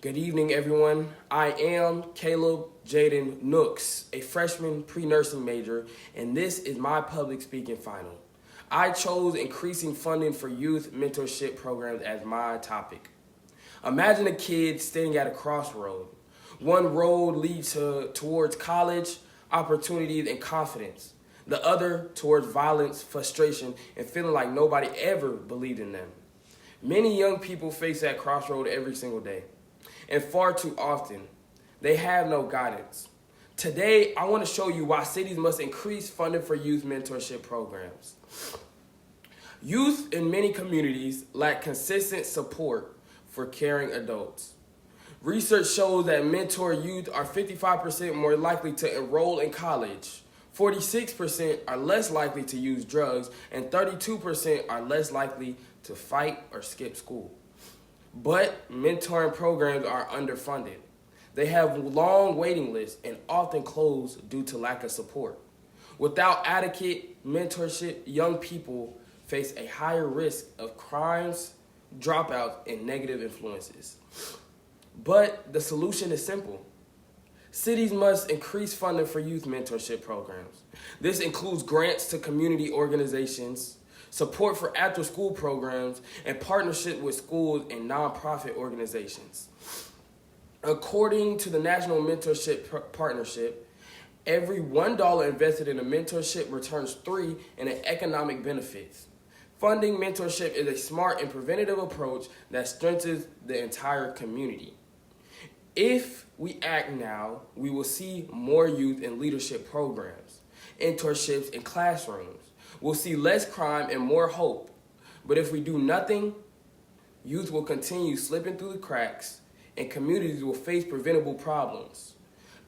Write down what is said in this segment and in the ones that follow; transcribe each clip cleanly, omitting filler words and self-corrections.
Good evening, everyone. I am Caleb Jaden Nooks, a freshman pre-nursing major, and this is my public speaking final. I chose increasing funding for youth mentorship programs as my topic. Imagine a kid standing at a crossroad. One road leads towards college, opportunities, and confidence. The other towards violence, frustration, and feeling like nobody ever believed in them. Many young people face that crossroad every single day. And far too often, they have no guidance. Today, I want to show you why cities must increase funding for youth mentorship programs. Youth in many communities lack consistent support for caring adults. Research shows that mentor youth are 55% more likely to enroll in college, 46% are less likely to use drugs, and 32% are less likely to fight or skip school. But mentoring programs are underfunded. They have long waiting lists and often close due to lack of support. Without adequate mentorship, young people face a higher risk of crimes, dropouts, and negative influences. But the solution is simple. Cities must increase funding for youth mentorship programs. This includes grants to community organizations, support for after-school programs, and partnership with schools and nonprofit organizations. According to the National Mentorship Partnership, every $1 invested in a mentorship returns $3 in economic benefits. Funding mentorship is a smart and preventative approach that strengthens the entire community. If we act now, we will see more youth in leadership programs, internships, and classrooms. We'll see less crime and more hope. But if we do nothing, youth will continue slipping through the cracks and communities will face preventable problems.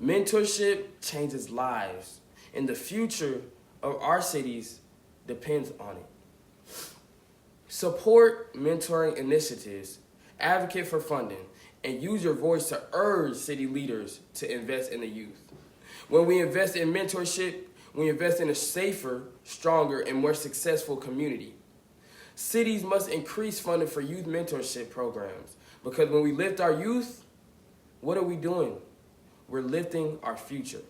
Mentorship changes lives, and the future of our cities depends on it. Support mentoring initiatives, advocate for funding, and use your voice to urge city leaders to invest in the youth. When we invest in mentorship, we invest in a safer, stronger, and more successful community. Cities must increase funding for youth mentorship programs because when we lift our youth, what are we doing? We're lifting our future.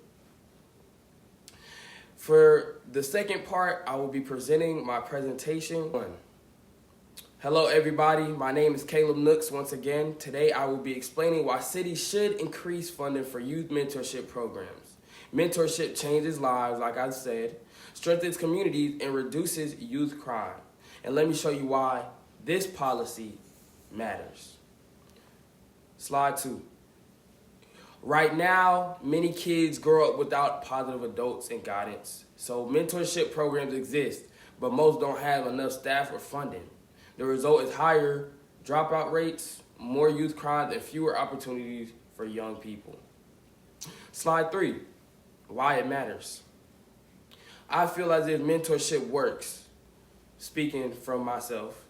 For the second part, I will be presenting my presentation. Hello everybody, my name is Caleb Nooks once again. Today I will be explaining why cities should increase funding for youth mentorship programs. Mentorship changes lives, like I said, strengthens communities, and reduces youth crime. And let me show you why this policy matters. Slide 2. Right now, many kids grow up without positive adults and guidance. So mentorship programs exist, but most don't have enough staff or funding. The result is higher dropout rates, more youth crime, and fewer opportunities for young people. Slide 3. Why it matters. I feel as if mentorship works, speaking from myself.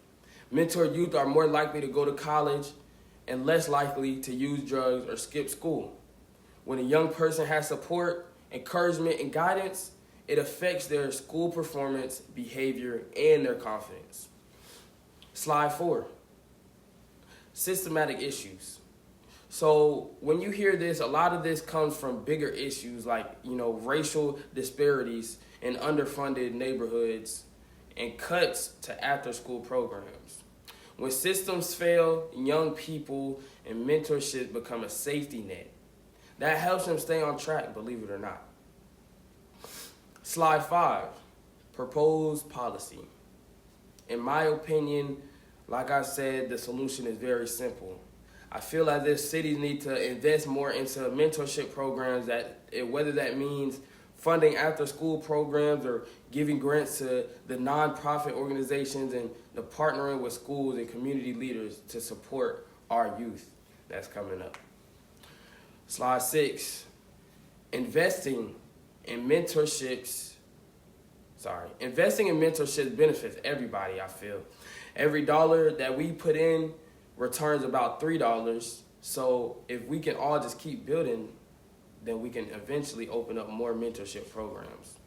Mentored youth are more likely to go to college and less likely to use drugs or skip school. When a young person has support, encouragement, and guidance, it affects their school performance, behavior, and their confidence. Slide 4. Systematic issues. So when you hear this, a lot of this comes from bigger issues like, racial disparities in underfunded neighborhoods and cuts to after-school programs. When systems fail, young people and mentorship become a safety net. That helps them stay on track, believe it or not. Slide 5, proposed policy. In my opinion, like I said, the solution is very simple. I feel as if cities need to invest more into mentorship programs, whether that means funding after-school programs or giving grants to the nonprofit organizations and the partnering with schools and community leaders to support our youth that's coming up. Slide 6, investing in mentorships benefits everybody, I feel. Every dollar that we put in returns about $3. So if we can all just keep building, then we can eventually open up more mentorship programs.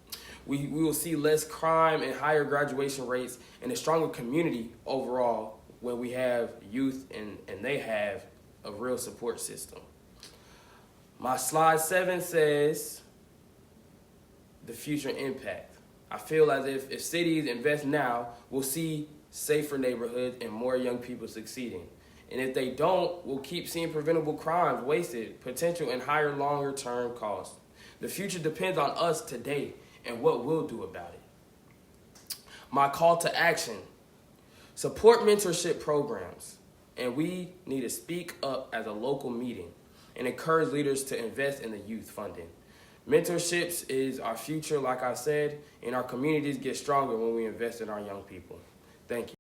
We will see less crime and higher graduation rates and a stronger community overall when we have youth and they have a real support system. My slide 7 says the future impact. I feel as if cities invest now, we'll see safer neighborhoods and more young people succeeding. And if they don't, we'll keep seeing preventable crimes, wasted potential, and higher longer term costs. The future depends on us today and what we'll do about it. My call to action: support mentorship programs. And we need to speak up as a local meeting and encourage leaders to invest in the youth funding. Mentorships is our future, like I said, and our communities get stronger when we invest in our young people. Thank you.